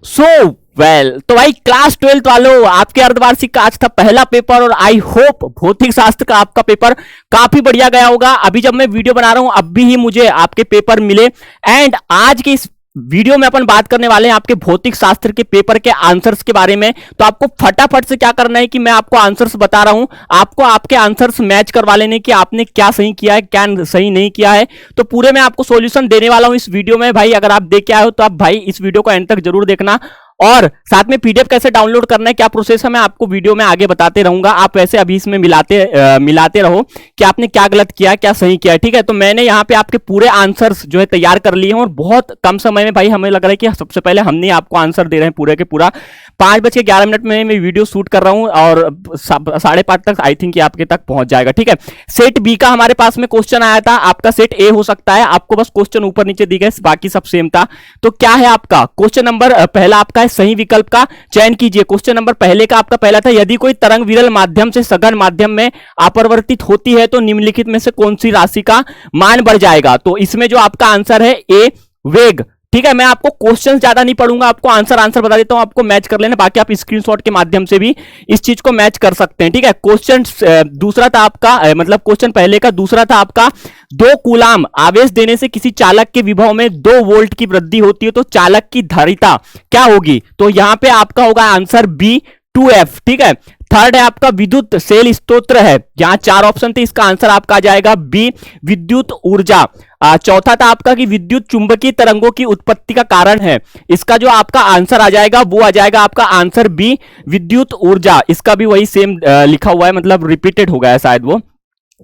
सो तो भाई class 12th वालों, आपके अर्धवार्षिक का आज था पहला पेपर और आई होप भौतिक शास्त्र का आपका पेपर काफी बढ़िया गया होगा। अभी जब मैं वीडियो बना रहा हूं अभी ही मुझे आपके पेपर मिले एंड आज के इस वीडियो में अपन बात करने वाले हैं आपके भौतिक शास्त्र के पेपर के आंसर्स के बारे में। तो आपको फटाफट से क्या करना है कि मैं आपको आंसर्स बता रहा हूं, आपको आपके आंसर्स मैच करवा लेने कि आपने क्या सही किया है क्या सही नहीं किया है। तो पूरे मैं आपको सॉल्यूशन देने वाला हूं इस वीडियो में। भाई अगर आप देख के आए हो तो आप भाई इस वीडियो को एंड तक जरूर देखना और साथ में पीडीएफ कैसे डाउनलोड करना है क्या प्रोसेस है मैं आपको वीडियो में आगे बताते रहूंगा। आप वैसे अभी इसमें मिलाते रहो कि आपने क्या गलत किया क्या सही किया, ठीक है। तो मैंने यहाँ पे आपके पूरे आंसर्स जो है तैयार कर लिए हैं और बहुत कम समय में भाई हमें लग रहा है कि सबसे पहले हमने आपको आंसर दे रहे हैं पूरे के पूरा। 5:11 में मैं वीडियो शूट कर रहा हूं और 5:30 तक आई थिंक आपके तक पहुंच जाएगा, ठीक है। सेट बी का हमारे पास में क्वेश्चन आया था, आपका सेट ए हो सकता है, आपको बस क्वेश्चन ऊपर नीचे दी गए, बाकी सब सेम था। तो क्या है आपका क्वेश्चन नंबर पहला आपका सही विकल्प का चयन कीजिए। क्वेश्चन नंबर पहले का आपका पहला था, यदि कोई तरंग विरल माध्यम से सघन माध्यम में अपरिवर्तित होती है तो निम्नलिखित में से कौन सी राशि का मान बढ़ जाएगा। तो इसमें जो आपका आंसर है ए वेग, ठीक है। मैं आपको क्वेश्चन ज्यादा नहीं पढ़ूंगा, आपको आंसर बता देता हूं, आपको मैच कर लेना, बाकी आप स्क्रीनशॉट के माध्यम से भी इस चीज को मैच कर सकते हैं, ठीक है। क्वेश्चन दूसरा था आपका मतलब क्वेश्चन पहले का दूसरा था आपका 2 कूलाम आवेश देने से किसी चालक के विभव में 2 वोल्ट की वृद्धि होती है तो चालक की धारिता क्या होगी। तो यहां पे आपका होगा आंसर बी 2F, ठीक है। थर्ड है आपका विद्युत सेल स्तोत्र है, यहां 4 ऑप्शन थे, इसका आंसर आपका आ जाएगा बी विद्युत ऊर्जा। चौथा था आपका कि विद्युत चुंबकीय तरंगों की उत्पत्ति का कारण है, इसका जो आपका आंसर आ जाएगा वो आ जाएगा आपका आंसर बी विद्युत ऊर्जा। इसका भी वही सेम लिखा हुआ है, मतलब रिपीटेड हो गया है शायद वो।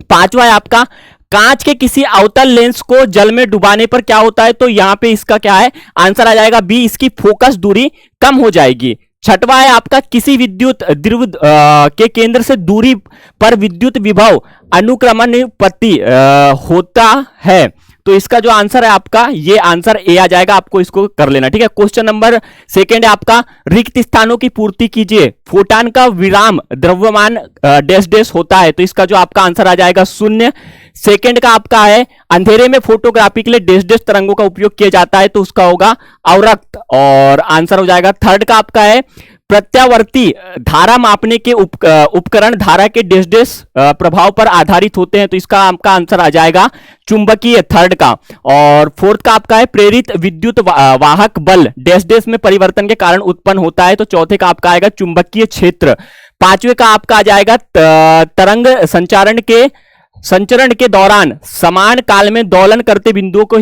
पांचवा है आपका कांच के किसी अवतल लेंस को जल में डुबाने पर क्या होता है, तो यहां पे इसका क्या है आंसर आ जाएगा बी, इसकी फोकस दूरी कम हो जाएगी। छठवा है आपका किसी विद्युत द्रव के केंद्र से दूरी पर विद्युत विभव अनुक्रमणिपति होता है, तो इसका जो आंसर है आपका ये आंसर ए आ जाएगा, आपको इसको कर लेना, ठीक है। क्वेश्चन नंबर सेकंड है आपका रिक्त स्थानों की पूर्ति कीजिए, फोटान का विराम द्रव्यमान डैश डैश होता है, तो इसका जो आपका आंसर आ जाएगा 0। सेकंड का आपका है अंधेरे में फोटोग्राफी के लिए डैश डैश तरंगों का उपयोग किया जाता है, तो उसका होगा अवरक्त और आंसर हो जाएगा। थर्ड का आपका है प्रत्यावर्ती धारा मापने के उपकरण धारा के डैश डैश प्रभाव पर आधारित होते हैं, तो इसका आपका आंसर आ जाएगा चुंबकीय, थर्ड का। और फोर्थ का आपका है प्रेरित विद्युत वाहक बल डैश डैश में परिवर्तन के कारण उत्पन्न होता है, तो चौथे का आपका आएगा चुंबकीय क्षेत्र। पांचवे का आपका आ जाएगा तरंग संचरण के दौरान समान काल में दोलन करते बिंदुओं को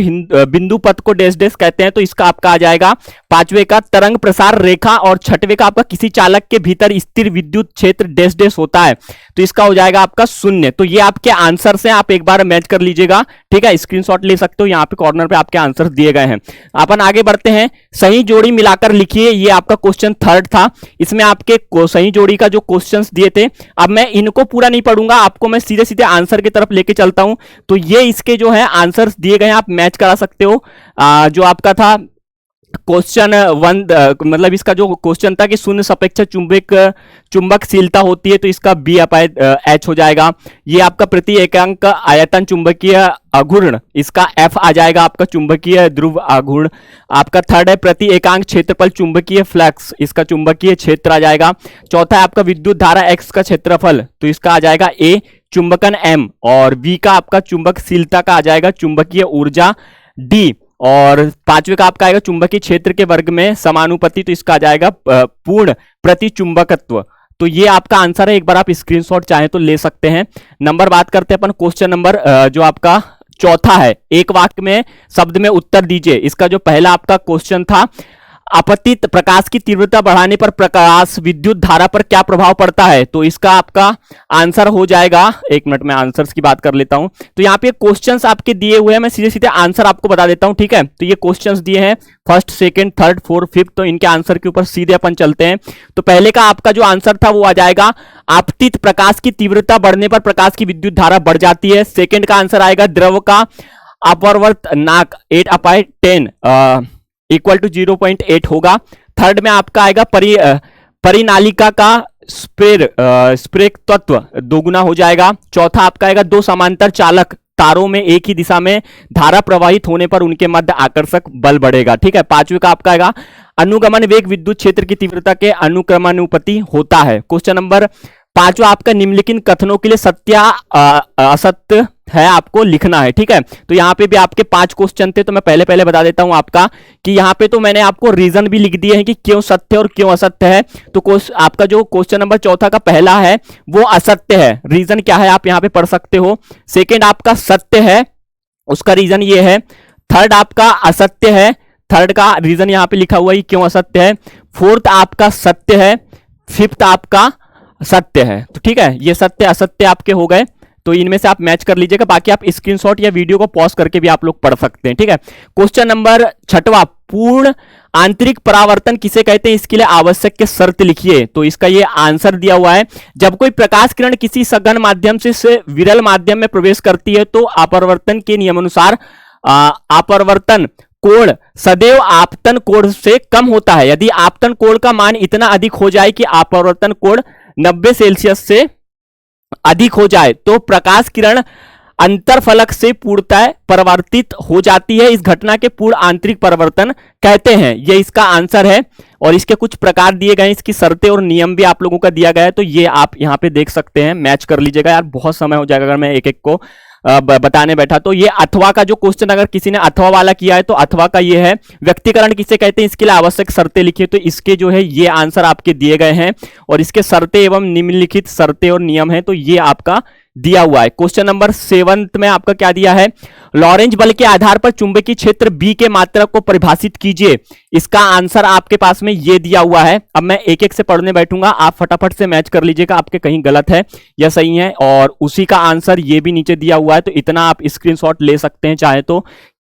बिंदु पथ को डैश डैश कहते हैं, तो इसका आपका आ जाएगा पांचवे का तरंग प्रसार रेखा। और छठवे का आपका किसी चालक के भीतर स्थिर विद्युत क्षेत्र डैश डैश होता है, तो इसका हो जाएगा आपका 0। तो ये आपके आंसर से आप एक बार मैच कर लीजिएगा, ठीक है। स्क्रीनशॉट ले सकते हो, यहाँ पे कॉर्नर पे आपके आंसर दिए गए हैं। अपन आगे बढ़ते हैं, सही जोड़ी मिलाकर लिखिए, ये आपका क्वेश्चन थर्ड था। इसमें आपके सही जोड़ी का जो क्वेश्चंस दिए थे, अब मैं इनको पूरा नहीं पढ़ूंगा, आपको मैं सीधे सीधे आंसर की तरफ लेके चलता हूं। तो ये इसके जो है आंसर्स दिए गए हैं, आप मैच करा सकते हो। जो आपका था क्वेश्चन 1 मतलब इसका जो क्वेश्चन था कि शून्य सापेक्ष चुंबकशीलता होती है, तो इसका बी अपाय एच हो जाएगा। ये आपका प्रति एकांक आयतन चुंबकीय आघूर्ण, इसका एफ आ जाएगा आपका चुंबकीय ध्रुव आघूर्ण। आपका थर्ड है प्रति एकांक क्षेत्रफल चुंबकीय फ्लक्स, इसका चुंबकीय क्षेत्र आ जाएगा। चौथा है आपका विद्युत धारा एक्स का क्षेत्रफल, तो इसका आ जाएगा ए चुंबकन एम। और वी का आपका चुंबकशीलता का आ जाएगा चुंबकीय ऊर्जा डी। और पांचवे का आपका आएगा चुंबकीय क्षेत्र के वर्ग में समानुपाती, तो इसका आ जाएगा पूर्ण प्रतिचुंबकत्व। तो ये आपका आंसर है, एक बार आप स्क्रीनशॉट चाहें तो ले सकते हैं। नंबर बात करते हैं अपन क्वेश्चन नंबर जो आपका चौथा है, एक वाक्य में शब्द में उत्तर दीजिए। इसका जो पहला आपका क्वेश्चन था आपतित प्रकाश की तीव्रता बढ़ाने पर प्रकाश विद्युत धारा पर क्या प्रभाव पड़ता है, तो इसका आपका आंसर हो जाएगा, एक मिनट में आंसर्स की बात कर लेता हूं। तो यहाँ पे क्वेश्चंस आपके दिए हुए हैं, मैं सीधे सीधे आंसर आपको बता देता हूं, ठीक है। तो ये क्वेश्चंस दिए हैं first second third fourth fifth, तो इनके आंसर के ऊपर सीधे अपन चलते हैं। तो पहले का आपका जो आंसर था वो आ जाएगा आपतित प्रकाश की तीव्रता बढ़ने पर प्रकाश की विद्युत धारा बढ़ जाती है। सेकेंड का आंसर आएगा द्रव का अपवर्तनांक 8/10 इक्वल टू 0.8 होगा। थर्ड में आपका आएगा परिनालिका का स्प्रेक तत्व दोगुना हो जाएगा। चौथा आपका आएगा दो समांतर चालक तारों में एक ही दिशा में धारा प्रवाहित होने पर उनके मध्य आकर्षक बल बढ़ेगा। ठीक है। पांचवे का आपका आएगा अनुगमन वेग विद्युत क्षेत्र की तीव्रता के अनुक्रमानुपाती होता है। क्वेश्चन नंबर 5वां आपका निम्नलिखित कथनों के लिए सत्य या असत्य है आपको लिखना है। ठीक है, तो यहाँ पे भी आपके 5 क्वेश्चन थे, तो मैं पहले पहले बता देता हूं आपका कि यहाँ पे तो मैंने आपको रीजन भी लिख दिए हैं कि क्यों सत्य और क्यों असत्य है। तो आपका जो क्वेश्चन नंबर 4 का पहला है वो असत्य है, रीजन क्या है आप यहाँ पे पढ़ सकते हो। सेकेंड आपका सत्य है, उसका रीजन ये है। थर्ड आपका असत्य है, थर्ड का रीजन यहाँ पे लिखा हुआ है क्यों असत्य है। फोर्थ आपका सत्य है, फिफ्थ आपका सत्य है। तो ठीक है, ये सत्य असत्य आपके हो गए, तो इनमें से आप मैच कर लीजिएगा, बाकी आप स्क्रीनशॉट या वीडियो को पॉज करके भी आप लोग पढ़ सकते हैं। ठीक है, क्वेश्चन नंबर 6वां, पूर्ण आंतरिक परावर्तन किसे कहते हैं, इसके लिए आवश्यक के शर्त लिखिए। तो इसका ये आंसर दिया हुआ है, जब कोई प्रकाश किरण किसी सघन माध्यम से विरल माध्यम में प्रवेश करती है तो अपवर्तन के नियमानुसार अपवर्तन कोण सदैव आपतन कोण से कम होता है। यदि आपतन कोण का मान इतना अधिक हो जाए कि अपवर्तन कोण 90 सेल्सियस से अधिक हो जाए तो प्रकाश किरण अंतरफलक से पूर्णतः परावर्तित हो जाती है। इस घटना के पूर्ण आंतरिक परावर्तन कहते हैं। यह इसका आंसर है और इसके कुछ प्रकार दिए गए, इसकी शर्तें और नियम भी आप लोगों का दिया गया है, तो ये आप यहां पे देख सकते हैं, मैच कर लीजिएगा। यार बहुत समय हो जाएगा अगर मैं एक एक को बताने बैठा। तो ये अथवा का जो क्वेश्चन अगर किसी ने अथवा वाला किया है तो अथवा का ये है, व्यक्तिकरण किसे कहते हैं इसके लिए आवश्यक शर्तें लिखिए। तो इसके जो है ये आंसर आपके दिए गए हैं और इसके शर्तें एवं निम्नलिखित शर्तें और नियम है, तो ये आपका दिया हुआ है। क्वेश्चन नंबर 7 में आपका क्या दिया है, लॉरेंज बल के आधार पर चुंबकीय क्षेत्र बी के मात्रक को परिभाषित कीजिए। इसका आंसर आपके पास में ये दिया हुआ है। अब मैं एक एक से पढ़ने बैठूंगा, आप फटाफट से मैच कर लीजिएगा, आपके कहीं गलत है या सही है, और उसी का आंसर ये भी नीचे दिया हुआ है। तो इतना आप स्क्रीनशॉट ले सकते हैं चाहे तो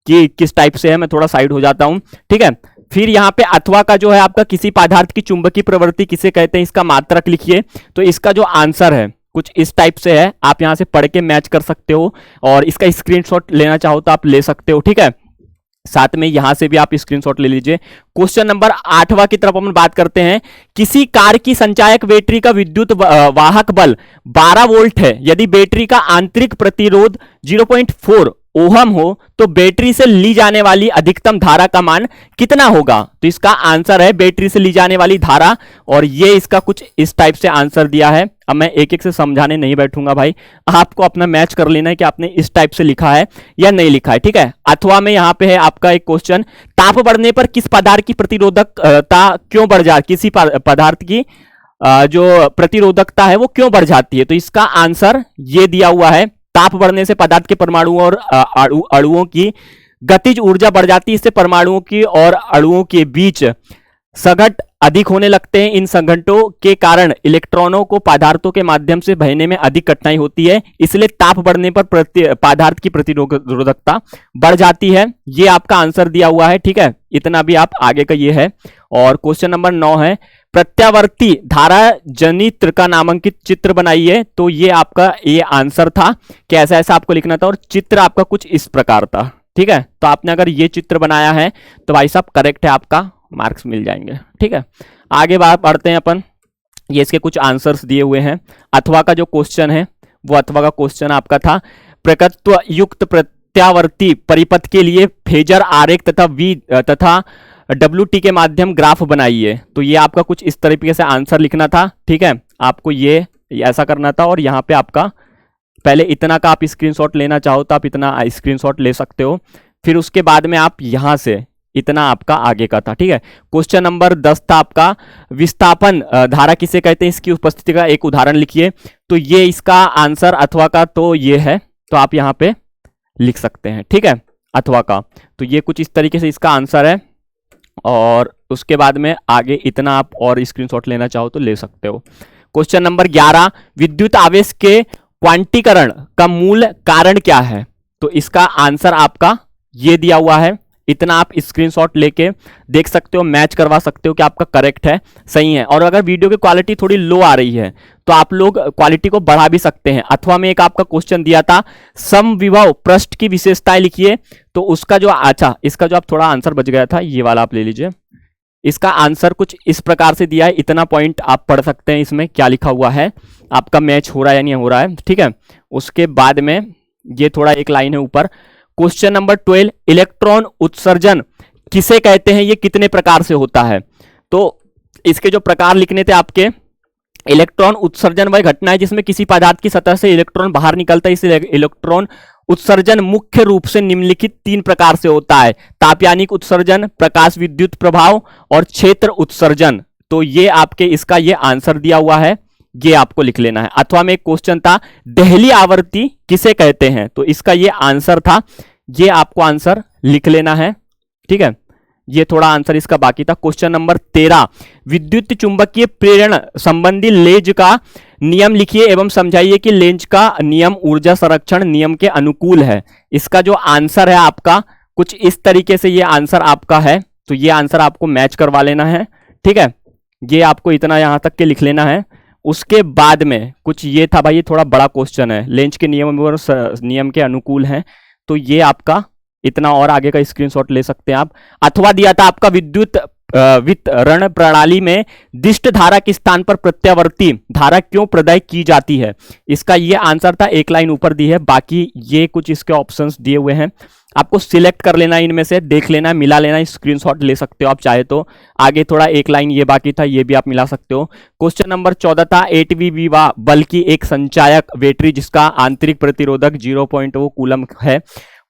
कि किस टाइप से है। मैं थोड़ा साइड हो जाता हूं, ठीक है। फिर यहाँ पे अथवा का जो है आपका किसी पदार्थ की चुंबकीय प्रवृत्ति किसे कहते हैं, इसका मात्रक लिखिए। तो इसका जो आंसर है कुछ इस टाइप से है, आप यहां से पढ़ के मैच कर सकते हो और इसका स्क्रीनशॉट लेना चाहो तो आप ले सकते हो, ठीक है। साथ में यहां से भी आप स्क्रीनशॉट ले लीजिए। क्वेश्चन नंबर 8वां की तरफ हम बात करते हैं। किसी कार की संचायक बैटरी का विद्युत वाहक बल 12 वोल्ट है। यदि बैटरी का आंतरिक प्रतिरोध 0.4 ओहम हो तो बैटरी से ली जाने वाली अधिकतम धारा का मान कितना होगा। तो इसका आंसर है बैटरी से ली जाने वाली धारा, और ये इसका कुछ इस टाइप से आंसर दिया है। अब मैं एक एक से समझाने नहीं बैठूंगा भाई, आपको अपना मैच कर लेना है कि आपने इस टाइप से लिखा है या नहीं लिखा है, ठीक है। अथवा में यहां पे है आपका एक क्वेश्चन, ताप बढ़ने पर किस पदार्थ की प्रतिरोधकता क्यों बढ़ जाती, किसी पदार्थ की जो प्रतिरोधकता है वो क्यों बढ़ जाती है। तो इसका आंसर ये दिया हुआ है, ताप बढ़ने से पदार्थ के परमाणुओं और अणुओं की गतिज ऊर्जा बढ़ जाती है। इससे परमाणुओं की और अणुओं के बीच संघट अधिक होने लगते हैं। इन संघटों के कारण इलेक्ट्रॉनों को पदार्थों के माध्यम से बहने में अधिक कठिनाई होती है, इसलिए ताप बढ़ने पर पदार्थ की प्रतिरोधकता बढ़ जाती है। ये आपका आंसर दिया हुआ है, ठीक है। इतना भी आप आगे का ये है। और क्वेश्चन नंबर 9 है, प्रत्यावर्ती धारा जनित्र का नामांकित चित्र बनाइए। तो ये आपका ये आंसर था कि ऐसा ऐसा आपको लिखना था और चित्र आपका कुछ इस प्रकार था, ठीक है। तो आपने अगर ये चित्र बनाया है तो भाई साहब करेक्ट है, आपका मार्क्स मिल जाएंगे, ठीक है। आगे बात पढ़ते हैं अपन, ये इसके कुछ आंसर्स दिए हुए हैं। अथवा का जो क्वेश्चन है वो अथवा का क्वेश्चन आपका था, प्रकत्व युक्त प्रत्यावर्ती परिपथ के लिए फेजर आरेख तथा वी तथा WT के माध्यम ग्राफ बनाइए। तो ये आपका कुछ इस तरीके से आंसर लिखना था, ठीक है। आपको ये ऐसा करना था और यहाँ पे आपका पहले इतना का आप स्क्रीनशॉट लेना चाहो तो आप इतना स्क्रीनशॉट ले सकते हो। फिर उसके बाद में आप यहाँ से इतना आपका आगे का था, ठीक है। क्वेश्चन नंबर 10 था आपका, विस्थापन धारा किसे कहते हैं, इसकी उपस्थिति का एक उदाहरण लिखिए। तो ये इसका आंसर अथवा का तो ये है, तो आप यहाँ पे लिख सकते हैं, ठीक है, अथवा का। तो ये कुछ इस तरीके से इसका आंसर है और उसके बाद में आगे इतना आप और स्क्रीनशॉट लेना चाहो तो ले सकते हो। क्वेश्चन नंबर 11, विद्युत आवेश के क्वांटीकरण का मूल कारण क्या है। तो इसका आंसर आपका ये दिया हुआ है। इतना आप स्क्रीनशॉट लेके देख सकते हो, मैच करवा सकते हो कि आपका करेक्ट है, सही है। और अगर वीडियो की क्वालिटी थोड़ी लो आ रही है तो आप लोग क्वालिटी को बढ़ा भी सकते हैं। अथवा में एक आपका क्वेश्चन दिया था, समविभव पृष्ठ की विशेषताएं लिखिए। तो उसका जो अच्छा इसका जो आप थोड़ा आंसर बच गया था, ये वाला आप ले लीजिए। इसका आंसर कुछ इस प्रकार से दिया है, इतना पॉइंट आप पढ़ सकते हैं इसमें क्या लिखा हुआ है, आपका मैच हो रहा है या नहीं हो रहा है, ठीक है। उसके बाद में ये थोड़ा एक लाइन है ऊपर, क्वेश्चन नंबर 12, इलेक्ट्रॉन उत्सर्जन किसे कहते हैं, ये कितने प्रकार से होता है। तो इसके जो प्रकार लिखने थे आपके, इलेक्ट्रॉन उत्सर्जन वह घटना है जिसमें किसी पदार्थ की सतह से इलेक्ट्रॉन बाहर निकलता है। इस इलेक्ट्रॉन उत्सर्जन मुख्य रूप से निम्नलिखित 3 प्रकार से होता है: तापयानिक उत्सर्जन, प्रकाश विद्युत प्रभाव और क्षेत्र उत्सर्जन। तो ये आपके इसका ये आंसर दिया हुआ है, ये आपको लिख लेना है। अथवा में एक क्वेश्चन था, देहली आवर्ती किसे कहते हैं, तो इसका ये आंसर था, ये आपको आंसर लिख लेना है। ठीक है, ये थोड़ा आंसर इसका बाकी था। क्वेश्चन नंबर 13, विद्युत चुंबकीय प्रेरण संबंधी लेंज का नियम लिखिए एवं समझाइए कि लेंज का नियम ऊर्जा संरक्षण नियम के अनुकूल है। इसका जो आंसर है आपका कुछ इस तरीके से ये आंसर आपका है, तो ये आंसर आपको मैच करवा लेना है। ठीक है, ये आपको इतना यहां तक के लिख लेना है। उसके बाद में कुछ ये था भाई, ये थोड़ा बड़ा क्वेश्चन है, लेंज के नियम और नियम के अनुकूल है, तो ये आपका इतना और आगे का स्क्रीनशॉट ले सकते हैं आप। अथवा दिया था आपका, विद्युत वितरण प्रणाली में दिष्ट धारा के स्थान पर प्रत्यावर्ती धारा क्यों प्रदाय की जाती है, इसका ये आंसर था, एक लाइन ऊपर दी है। बाकी ये कुछ इसके ऑप्शंस दिए हुए हैं, आपको सिलेक्ट कर लेना, इनमें से देख लेना, मिला लेना, स्क्रीनशॉट ले सकते हो आप चाहे तो। आगे थोड़ा एक लाइन ये बाकी था, ये भी आप मिला सकते हो। क्वेश्चन नंबर 14 था, 8V विवाह बल की एक संचायक बैटरी जिसका आंतरिक प्रतिरोधक 0.0 कूलम है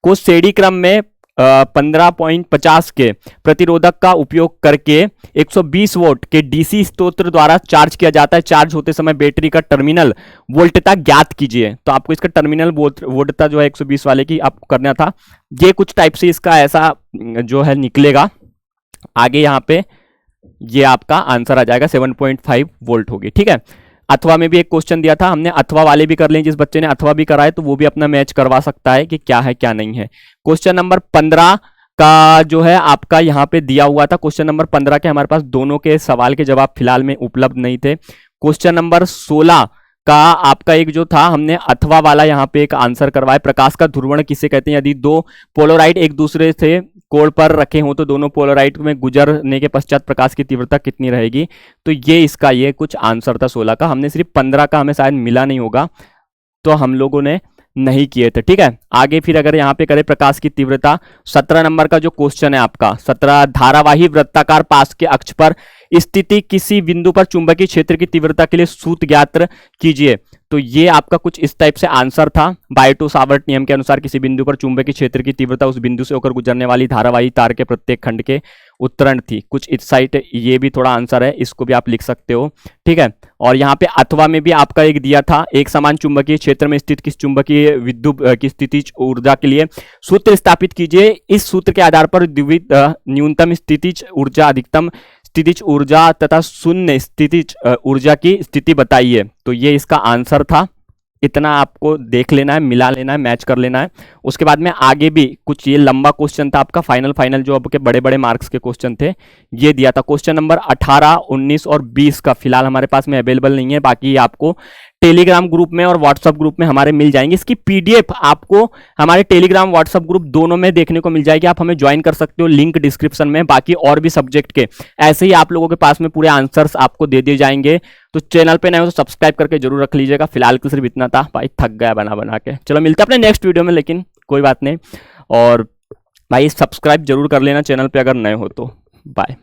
को श्रेणी क्रम में 15.50 के प्रतिरोधक का उपयोग करके 120 वोल्ट के डीसी स्रोत द्वारा चार्ज किया जाता है। चार्ज होते समय बैटरी का टर्मिनल वोल्टता ज्ञात कीजिए। तो आपको इसका टर्मिनल वोल्टता जो है 120 वाले की आपको करना था। ये कुछ टाइप से इसका ऐसा जो है निकलेगा। आगे यहाँ पे ये आपका आंसर आ जाएगा, 7.5 वोल्ट होगी। ठीक है, अथवा में भी एक क्वेश्चन दिया था हमने, अथवा वाले भी कर लें, जिस बच्चे ने अथवा भी कराए तो वो भी अपना मैच करवा सकता है कि क्या है क्या नहीं है। क्वेश्चन नंबर 15 का जो है आपका यहाँ पे दिया हुआ था, क्वेश्चन नंबर 15 के हमारे पास दोनों के सवाल के जवाब फिलहाल में उपलब्ध नहीं थे। क्वेश्चन नंबर 16 का आपका एक जो था, हमने अथवा वाला यहाँ पे एक आंसर करवाया, प्रकाश का ध्रुवण किसे कहते हैं, यदि दो पोलराइड एक दूसरे से कोण पर रखे हों तो दोनों पोलराइड में गुजरने के पश्चात प्रकाश की तीव्रता कितनी रहेगी। तो ये इसका ये कुछ आंसर था 16 का। हमने सिर्फ 15 का हमें शायद मिला नहीं होगा, तो हम लोगों ने नहीं किए थे। ठीक है, आगे फिर अगर यहाँ पे करें प्रकाश की तीव्रता, 17 नंबर का जो क्वेश्चन है आपका, 17, धारावाही वृत्ताकार पाश के अक्ष पर स्थिति किसी बिंदु पर चुंबकीय क्षेत्र की तीव्रता के लिए सूत्र ज्ञात कीजिए। तो ये आपका कुछ इस टाइप से आंसर था। बायटो-सावर्ट नियम के अनुसार किसी बिंदु पर चुंबकीय क्षेत्र की तीव्रता उस बिंदु से होकर गुजरने वाली धारावाही तार के प्रत्येक खंड के उत्तरण थी। कुछ इस साइड ये भी थोड़ा आंसर है, इसको भी आप लिख सकते हो। ठीक है, और यहाँ पे अथवा में भी आपका एक दिया था, एक समान चुंबकीय क्षेत्र में स्थित किस चुंबकीय विद्युत की स्थितिज ऊर्जा के लिए सूत्र स्थापित कीजिए। इस सूत्र के आधार पर द्विविध न्यूनतम स्थितिज ऊर्जा, अधिकतम स्थितिज ऊर्जा तथा शून्य स्थितिज ऊर्जा की स्थिति बताइए। तो ये इसका आंसर था। इतना आपको देख लेना है, मिला लेना है, मैच कर लेना है। उसके बाद में आगे भी कुछ ये लंबा क्वेश्चन था आपका, फाइनल जो आपके बड़े बड़े मार्क्स के क्वेश्चन थे, ये दिया था। क्वेश्चन नंबर 18, 19 और 20 का फिलहाल हमारे पास में अवेलेबल नहीं है, बाकी आपको टेलीग्राम ग्रुप में और व्हाट्सएप ग्रुप में हमारे मिल जाएंगे। इसकी पीडीएफ आपको हमारे टेलीग्राम व्हाट्सएप ग्रुप दोनों में देखने को मिल जाएगी, आप हमें ज्वाइन कर सकते हो, लिंक डिस्क्रिप्शन में। बाकी और भी सब्जेक्ट के ऐसे ही आप लोगों के पास में पूरे आंसर्स आपको दे दिए जाएंगे। तो चैनल पे नए हो तो सब्सक्राइब करके जरूर रख लीजिएगा। फिलहाल के सिर्फ इतना था भाई, थक गया बना बना के। चलो मिलते हैं अपने नेक्स्ट वीडियो में, लेकिन कोई बात नहीं। और भाई सब्सक्राइब जरूर कर लेना चैनल पे अगर नए हो तो। बाय।